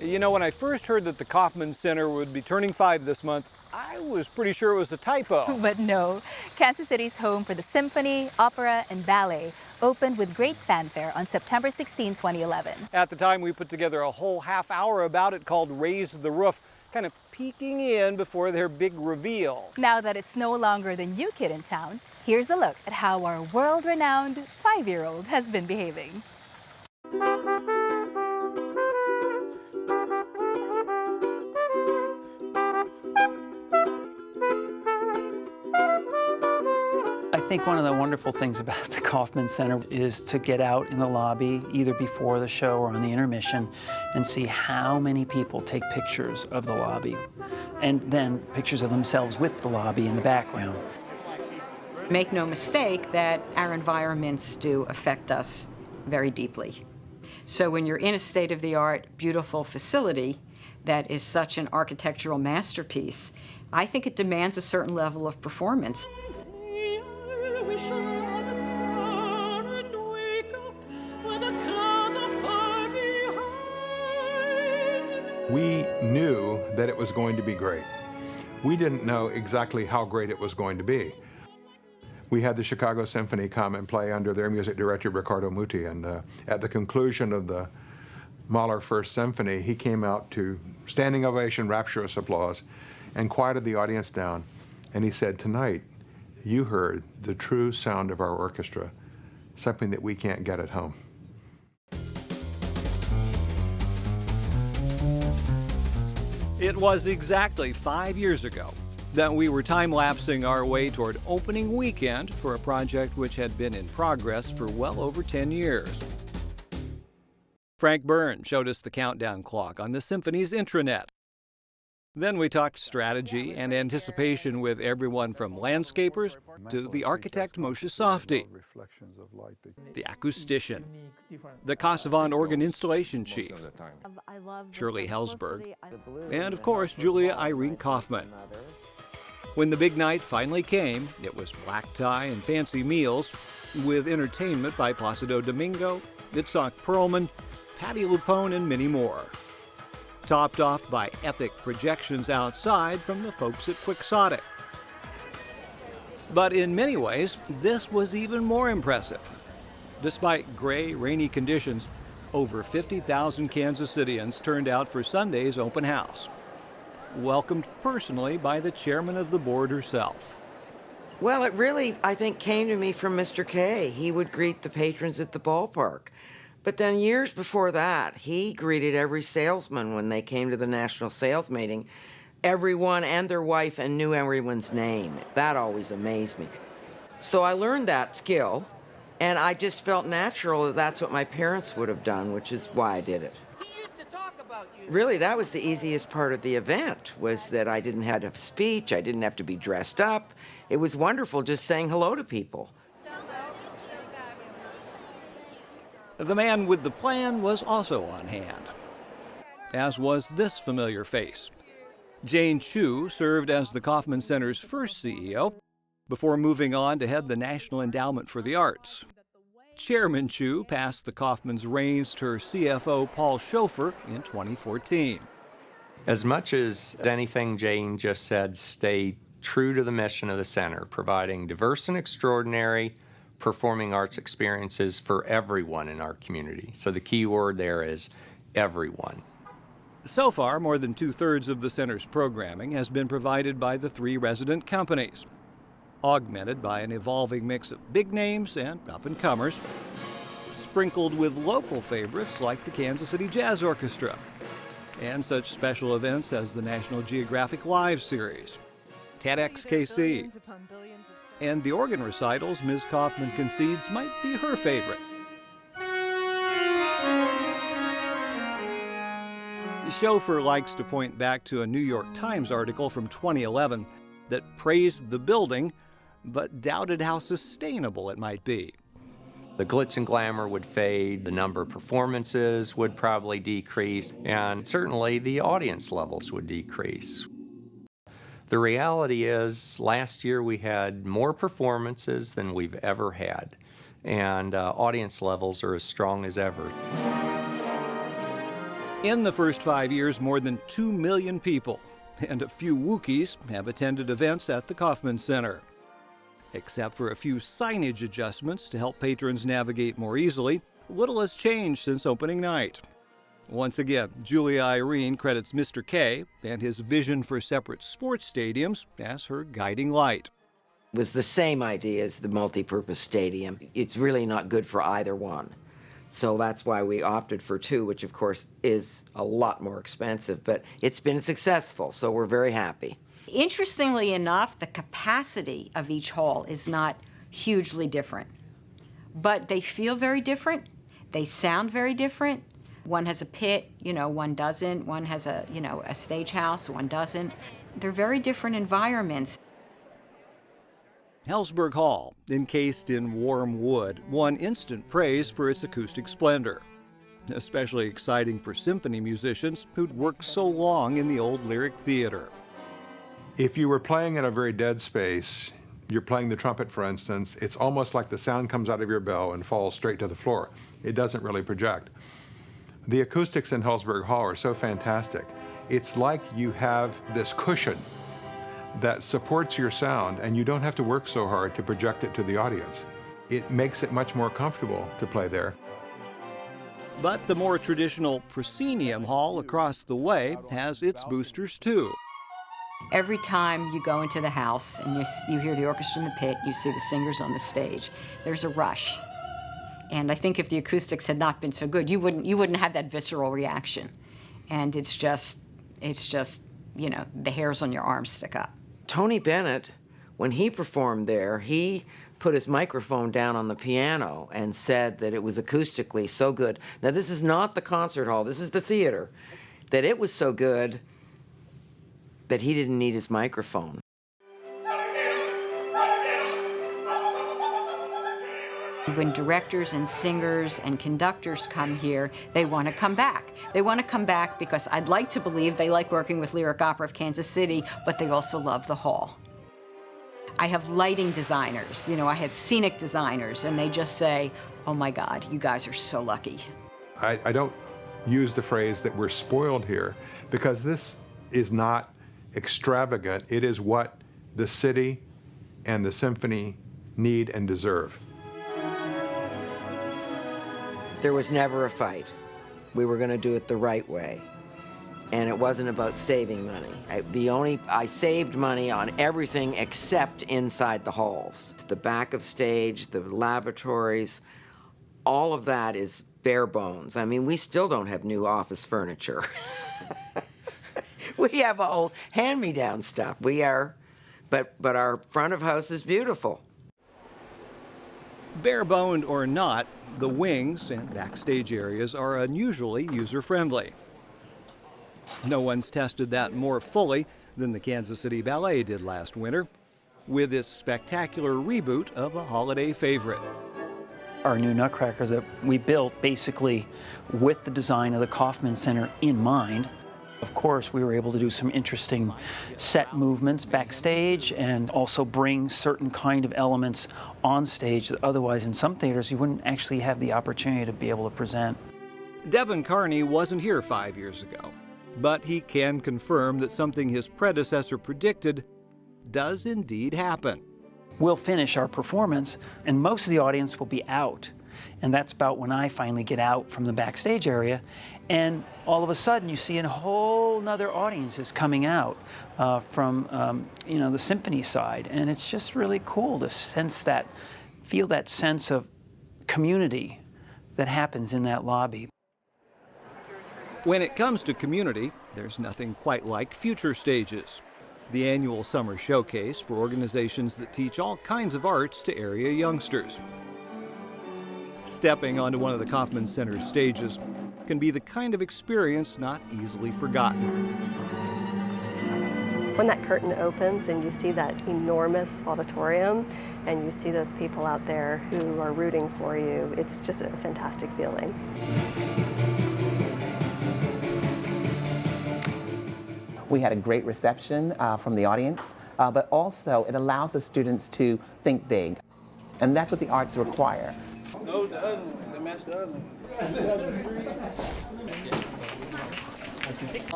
You know, when I first heard that the Kauffman Center would be turning 5 this month, I was pretty sure it was a typo. But no, Kansas City's home for the symphony, opera, and ballet opened with great fanfare on September 16, 2011. At the time, we put together a whole half hour about it called Raise the Roof, kind of peeking in before their big reveal. Now that it's no longer the new kid in town, here's a look at how our world-renowned 5-year-old has been behaving. I think one of the wonderful things about the Kauffman Center is to get out in the lobby, either before the show or on the intermission, and see how many people take pictures of the lobby, and then pictures of themselves with the lobby in the background. Make no mistake that our environments do affect us very deeply. So when you're in a state-of-the-art, beautiful facility that is such an architectural masterpiece, I think it demands a certain level of performance. We knew that it was going to be great. We didn't know exactly how great it was going to be. We had the Chicago Symphony come and play under their music director, Riccardo Muti, and at the conclusion of the Mahler First Symphony, he came out to standing ovation, rapturous applause, and quieted the audience down. And he said, "Tonight, you heard the true sound of our orchestra, something that we can't get at home." It was exactly 5 years ago that we were time-lapsing our way toward opening weekend for a project which had been in progress for well over 10 years. Frank Byrne showed us the countdown clock on the symphony's intranet. Then we talked strategy and anticipation with everyone from landscapers to the architect Moshe Safdie, the acoustician, the Casavant organ installation chief, Shirley Hellsberg, and of course Julia Irene Kauffman. When the big night finally came, it was black tie and fancy meals with entertainment by Placido Domingo, Itzhak Perlman, Patti LuPone, and many more. Topped off by epic projections outside from the folks at Quixotic. But in many ways, this was even more impressive. Despite gray, rainy conditions, over 50,000 Kansas Cityans turned out for Sunday's open house, welcomed personally by the chairman of the board herself. Well, it really, I think, came to me from Mr. K. He would greet the patrons at the ballpark. But then years before that, he greeted every salesman when they came to the national sales meeting, everyone and their wife, and knew everyone's name. That always amazed me. So I learned that skill, and I just felt natural that that's what my parents would have done, which is why I did it. He used to talk about you. Really, that was the easiest part of the event, was that I didn't have to have a speech, I didn't have to be dressed up. It was wonderful just saying hello to people. The man with the plan was also on hand, as was this familiar face. Jane Chu served as the Kauffman Center's first CEO before moving on to head the National Endowment for the Arts. Chairman Chu passed the Kauffman's reins to her CFO, Paul Schofer, in 2014. As much as anything Jane just said, stay true to the mission of the center, providing diverse and extraordinary performing arts experiences for everyone in our community. So the key word there is everyone. So far, more than 2/3 of the center's programming has been provided by the 3 resident companies, augmented by an evolving mix of big names and up-and-comers, sprinkled with local favorites like the Kansas City Jazz Orchestra, and such special events as the National Geographic Live series, TEDxKC, and the organ recitals Ms. Kauffman concedes might be her favorite. Schofer likes to point back to a New York Times article from 2011 that praised the building, but doubted how sustainable it might be. The glitz and glamour would fade, the number of performances would probably decrease, and certainly the audience levels would decrease. The reality is, last year we had more performances than we've ever had, and audience levels are as strong as ever. In the first 5 years, more than 2 million people and a few Wookiees have attended events at the Kauffman Center. Except for a few signage adjustments to help patrons navigate more easily, little has changed since opening night. Once again, Julia Irene credits Mr. K and his vision for separate sports stadiums as her guiding light. It was the same idea as the multi-purpose stadium. It's really not good for either one. So that's why we opted for two, which of course is a lot more expensive, but it's been successful, so we're very happy. Interestingly enough, the capacity of each hall is not hugely different, but they feel very different. They sound very different. One has a pit, one doesn't. One has a stage house, one doesn't. They're very different environments. Helzberg Hall, encased in warm wood, won instant praise for its acoustic splendor. Especially exciting for symphony musicians who'd worked so long in the old Lyric Theater. If you were playing in a very dead space, you're playing the trumpet, for instance, it's almost like the sound comes out of your bell and falls straight to the floor. It doesn't really project. The acoustics in Helzberg Hall are so fantastic. It's like you have this cushion that supports your sound, and you don't have to work so hard to project it to the audience. It makes it much more comfortable to play there. But the more traditional proscenium hall across the way has its boosters too. Every time you go into the house and you hear the orchestra in the pit, you see the singers on the stage, there's a rush. And I think if the acoustics had not been so good, you wouldn't have that visceral reaction. And it's just, the hairs on your arms stick up. Tony Bennett, when he performed there, he put his microphone down on the piano and said that it was acoustically so good. Now, this is not the concert hall, this is the theater, that it was so good that he didn't need his microphone. When directors and singers and conductors come here, they want to come back. They want to come back because I'd like to believe they like working with Lyric Opera of Kansas City, but they also love the hall. I have lighting designers, I have scenic designers, and they just say, oh my God, you guys are so lucky. I don't use the phrase that we're spoiled here, because this is not extravagant. It is what the city and the symphony need and deserve. There was never a fight. We were going to do it the right way. And it wasn't about saving money. I saved money on everything except inside the halls. The back of stage, the lavatories, all of that is bare bones. I mean, we still don't have new office furniture. We have old hand-me-down stuff. But our front of house is beautiful. Bare-boned or not, the wings and backstage areas are unusually user-friendly. No one's tested that more fully than the Kansas City Ballet did last winter, with its spectacular reboot of a holiday favorite. Our new Nutcrackers that we built basically with the design of the Kauffman Center in mind. Of course, we were able to do some interesting set movements backstage and also bring certain kind of elements on stage that otherwise in some theaters you wouldn't actually have the opportunity to be able to present. Devin Carney wasn't here 5 years ago, but he can confirm that something his predecessor predicted does indeed happen. We'll finish our performance and most of the audience will be out. And that's about when I finally get out from the backstage area. And all of a sudden, you see a whole nother audience is coming out from the symphony side. And it's just really cool to feel that sense of community that happens in that lobby. When it comes to community, there's nothing quite like Future Stages, the annual summer showcase for organizations that teach all kinds of arts to area youngsters. Stepping onto one of the Kauffman Center's stages can be the kind of experience not easily forgotten. When that curtain opens and you see that enormous auditorium and you see those people out there who are rooting for you, it's just a fantastic feeling. We had a great reception from the audience, but also it allows the students to think big. And that's what the arts require. No, the other one. They match the other one.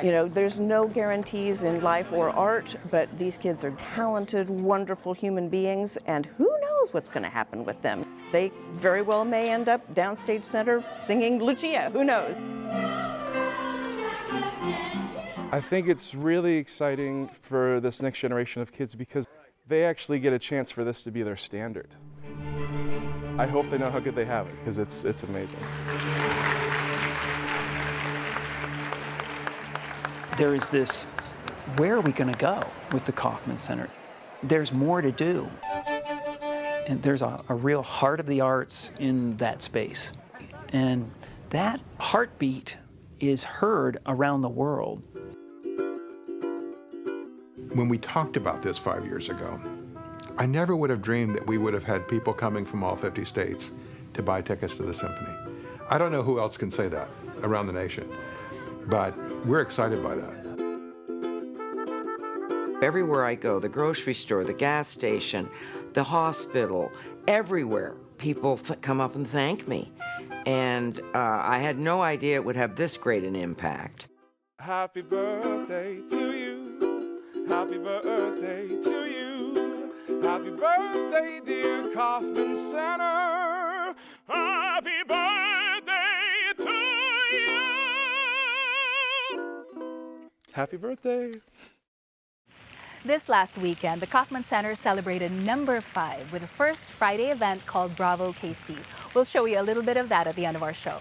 You know, there's no guarantees in life or art, but these kids are talented, wonderful human beings, and who knows what's going to happen with them. They very well may end up downstage center singing Lucia, who knows? I think it's really exciting for this next generation of kids because they actually get a chance for this to be their standard. I hope they know how good they have it, because it's amazing. There is this, where are we going to go with the Kaufman Center? There's more to do. And there's a real heart of the arts in that space. And that heartbeat is heard around the world. When we talked about this 5 years ago, I never would have dreamed that we would have had people coming from all 50 states to buy tickets to the symphony. I don't know who else can say that around the nation, but we're excited by that. Everywhere I go, the grocery store, the gas station, the hospital, everywhere, people come up and thank me. And I had no idea it would have this great an impact. Happy birthday to you. Happy birthday to you. Happy birthday, dear Kaufman Center. Happy birthday to you. Happy birthday. This last weekend, the Kaufman Center celebrated number 5 with the first Friday event called Bravo KC. We'll show you a little bit of that at the end of our show.